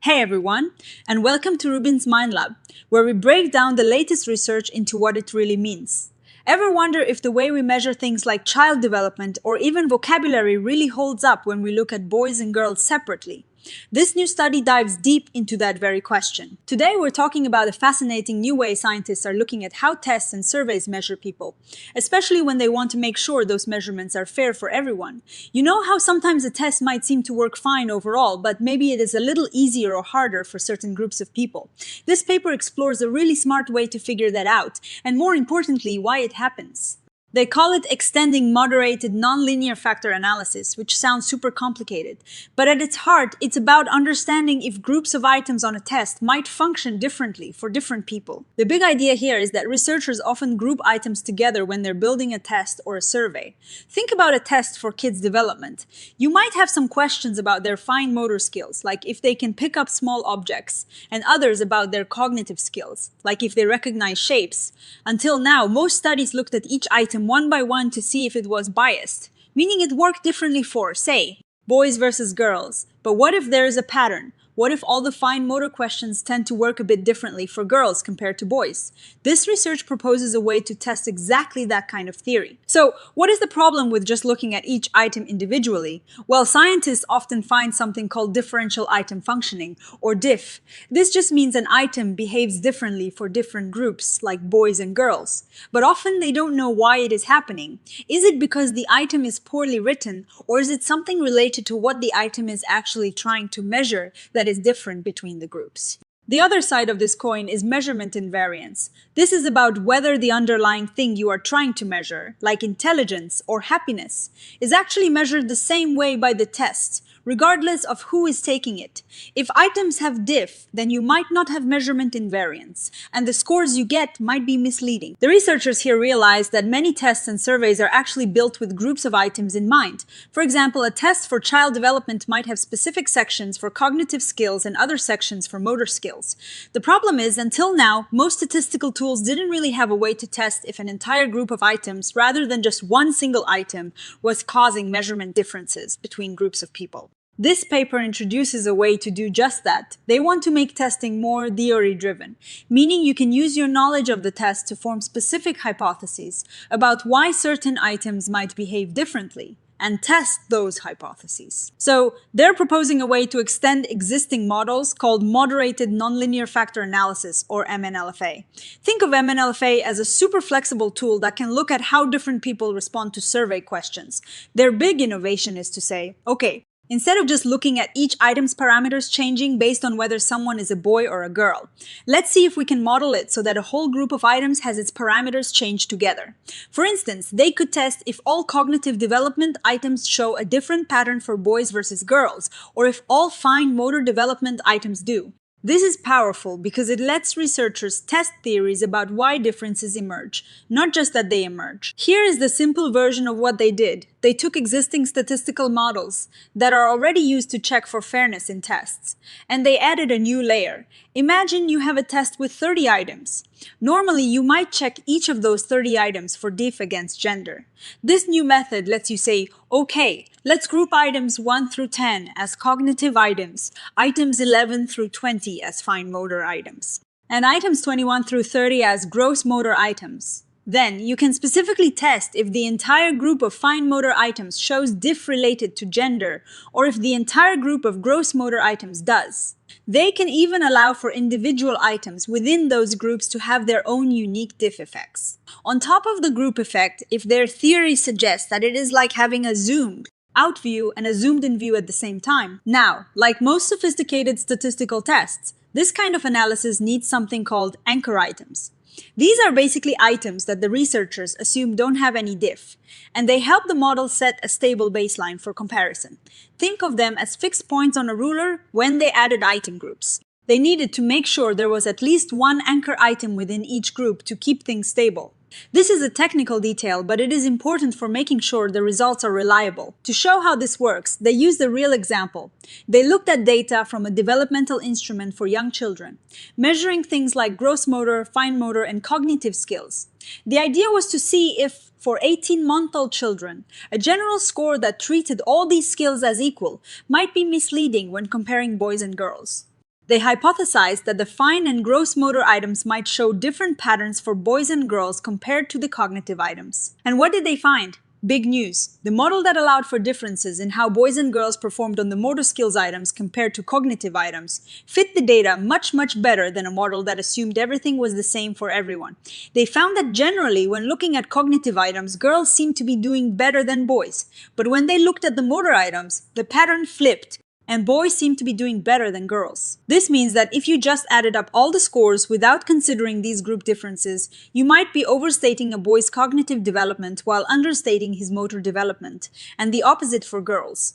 Hey everyone, and welcome to RUBIN'S Mind Lab, where we break down the latest research into what it really means. Ever wonder if the way we measure things like child development or even vocabulary really holds up when we look at boys and girls separately? This new study dives deep into that very question. Today we're talking about a fascinating new way scientists are looking at how tests and surveys measure people, especially when they want to make sure those measurements are fair for everyone. You know how sometimes a test might seem to work fine overall, but maybe it is a little easier or harder for certain groups of people. This paper explores a really smart way to figure that out, and more importantly, why it happens. They call it extending moderated nonlinear factor analysis, which sounds super complicated. But at its heart, it's about understanding if groups of items on a test might function differently for different people. The big idea here is that researchers often group items together when they're building a test or a survey. Think about a test for kids' development. You might have some questions about their fine motor skills, like if they can pick up small objects, and others about their cognitive skills, like if they recognize shapes. Until now, most studies looked at each item one by one to see if it was biased, meaning it worked differently for, say, boys versus girls. But what if there is a pattern? What if all the fine motor questions tend to work a bit differently for girls compared to boys? This research proposes a way to test exactly that kind of theory. So, what is the problem with just looking at each item individually? Well, scientists often find something called differential item functioning, or DIF. This just means an item behaves differently for different groups, like boys and girls. But often they don't know why it is happening. Is it because the item is poorly written, or is it something related to what the item is actually trying to measure that is different between the groups? The other side of this coin is measurement invariance. This is about whether the underlying thing you are trying to measure, like intelligence or happiness, is actually measured the same way by the test, regardless of who is taking it. If items have DIF, then you might not have measurement invariance, and the scores you get might be misleading. The researchers here realized that many tests and surveys are actually built with groups of items in mind. For example, a test for child development might have specific sections for cognitive skills and other sections for motor skills. The problem is, until now, most statistical tools didn't really have a way to test if an entire group of items, rather than just one single item, was causing measurement differences between groups of people. This paper introduces a way to do just that. They want to make testing more theory-driven, meaning you can use your knowledge of the test to form specific hypotheses about why certain items might behave differently, and test those hypotheses. So they're proposing a way to extend existing models called moderated nonlinear factor analysis, or MNLFA. Think of MNLFA as a super flexible tool that can look at how different people respond to survey questions. Their big innovation is to say, okay, instead of just looking at each item's parameters changing based on whether someone is a boy or a girl, let's see if we can model it so that a whole group of items has its parameters changed together. For instance, they could test if all cognitive development items show a different pattern for boys versus girls, or if all fine motor development items do. This is powerful because it lets researchers test theories about why differences emerge, not just that they emerge. Here is the simple version of what they did. They took existing statistical models that are already used to check for fairness in tests, and they added a new layer. Imagine you have a test with 30 items. Normally, you might check each of those 30 items for DIF against gender. This new method lets you say, okay, let's group items 1 through 10 as cognitive items, items 11 through 20 as fine motor items, and items 21 through 30 as gross motor items. Then, you can specifically test if the entire group of fine motor items shows DIF related to gender, or if the entire group of gross motor items does. They can even allow for individual items within those groups to have their own unique DIF effects. On top of the group effect, if their theory suggests that it is like having a zoomed out view and a zoomed-in view at the same time. Now, like most sophisticated statistical tests, this kind of analysis needs something called anchor items. These are basically items that the researchers assume don't have any DIF, and they help the model set a stable baseline for comparison. Think of them as fixed points on a ruler when they added item groups. They needed to make sure there was at least one anchor item within each group to keep things stable. This is a technical detail, but it is important for making sure the results are reliable. To show how this works, they used a real example. They looked at data from a developmental instrument for young children, measuring things like gross motor, fine motor, and cognitive skills. The idea was to see if, for 18-month-old children, a general score that treated all these skills as equal might be misleading when comparing boys and girls. They hypothesized that the fine and gross motor items might show different patterns for boys and girls compared to the cognitive items. And what did they find? Big news. The model that allowed for differences in how boys and girls performed on the motor skills items compared to cognitive items fit the data much better than a model that assumed everything was the same for everyone. They found that generally, when looking at cognitive items, girls seemed to be doing better than boys. But when they looked at the motor items, the pattern flipped, and boys seem to be doing better than girls. This means that if you just added up all the scores without considering these group differences, you might be overstating a boy's cognitive development while understating his motor development, and the opposite for girls.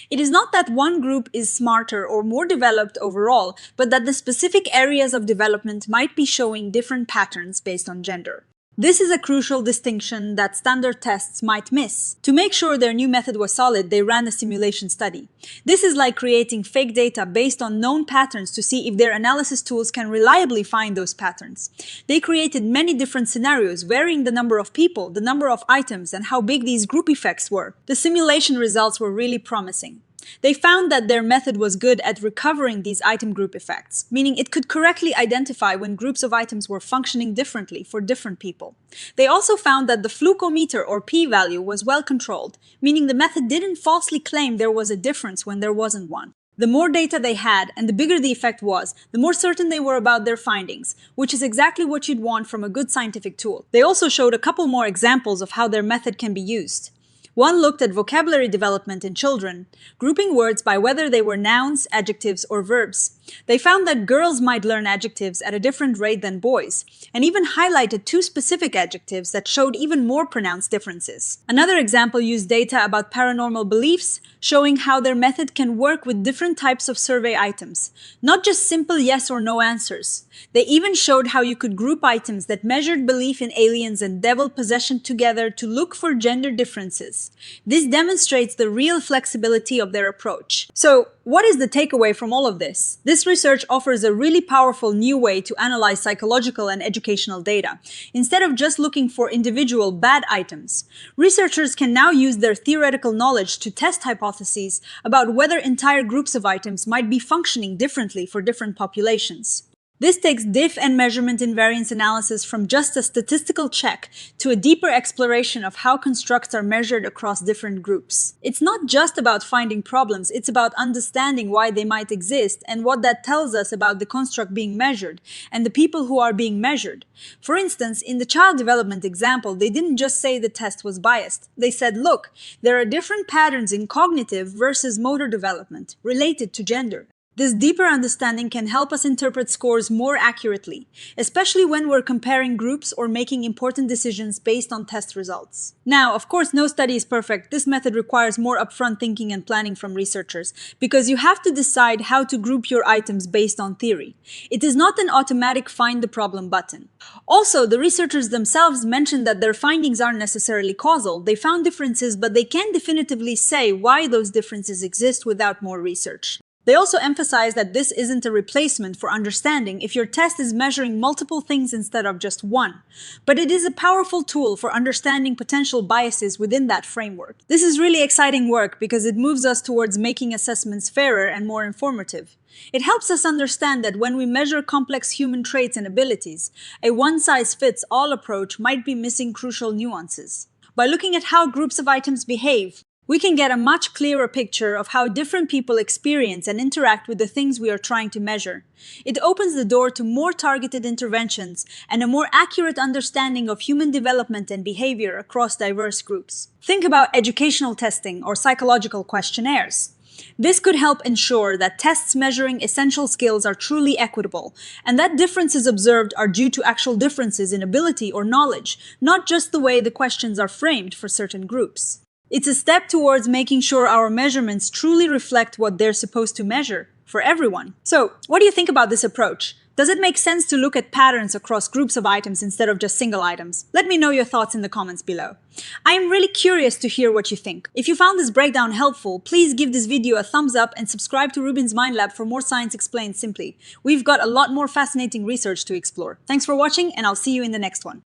It is not that one group is smarter or more developed overall, but that the specific areas of development might be showing different patterns based on gender. This is a crucial distinction that standard tests might miss. To make sure their new method was solid, they ran a simulation study. This is like creating fake data based on known patterns to see if their analysis tools can reliably find those patterns. They created many different scenarios, varying the number of people, the number of items, and how big these group effects were. The simulation results were really promising. They found that their method was good at recovering these item group effects, meaning it could correctly identify when groups of items were functioning differently for different people. They also found that the flukometer or p-value was well controlled, meaning the method didn't falsely claim there was a difference when there wasn't one. The more data they had and the bigger the effect was, the more certain they were about their findings, which is exactly what you'd want from a good scientific tool. They also showed a couple more examples of how their method can be used. One looked at vocabulary development in children, grouping words by whether they were nouns, adjectives, or verbs. They found that girls might learn adjectives at a different rate than boys, and even highlighted 2 specific adjectives that showed even more pronounced differences. Another example used data about paranormal beliefs, showing how their method can work with different types of survey items, not just simple yes or no answers. They even showed how you could group items that measured belief in aliens and devil possession together to look for gender differences. This demonstrates the real flexibility of their approach. So, what is the takeaway from all of this? This research offers a really powerful new way to analyze psychological and educational data. Instead of just looking for individual bad items, researchers can now use their theoretical knowledge to test hypotheses about whether entire groups of items might be functioning differently for different populations. This takes DIF and measurement invariance analysis from just a statistical check to a deeper exploration of how constructs are measured across different groups. It's not just about finding problems, it's about understanding why they might exist and what that tells us about the construct being measured and the people who are being measured. For instance, in the child development example, they didn't just say the test was biased. They said, look, there are different patterns in cognitive versus motor development related to gender. This deeper understanding can help us interpret scores more accurately, especially when we're comparing groups or making important decisions based on test results. Now, of course, no study is perfect. This method requires more upfront thinking and planning from researchers, because you have to decide how to group your items based on theory. It is not an automatic find the problem button. Also, the researchers themselves mentioned that their findings aren't necessarily causal. They found differences, but they can't definitively say why those differences exist without more research. They also emphasize that this isn't a replacement for understanding if your test is measuring multiple things instead of just one, but it is a powerful tool for understanding potential biases within that framework. This is really exciting work because it moves us towards making assessments fairer and more informative. It helps us understand that when we measure complex human traits and abilities, a one-size-fits-all approach might be missing crucial nuances. By looking at how groups of items behave, we can get a much clearer picture of how different people experience and interact with the things we are trying to measure. It opens the door to more targeted interventions and a more accurate understanding of human development and behavior across diverse groups. Think about educational testing or psychological questionnaires. This could help ensure that tests measuring essential skills are truly equitable, and that differences observed are due to actual differences in ability or knowledge, not just the way the questions are framed for certain groups. It's a step towards making sure our measurements truly reflect what they're supposed to measure for everyone. So, what do you think about this approach? Does it make sense to look at patterns across groups of items instead of just single items? Let me know your thoughts in the comments below. I am really curious to hear what you think. If you found this breakdown helpful, please give this video a thumbs up and subscribe to Rubin's Mind Lab for more science explained simply. We've got a lot more fascinating research to explore. Thanks for watching, and I'll see you in the next one.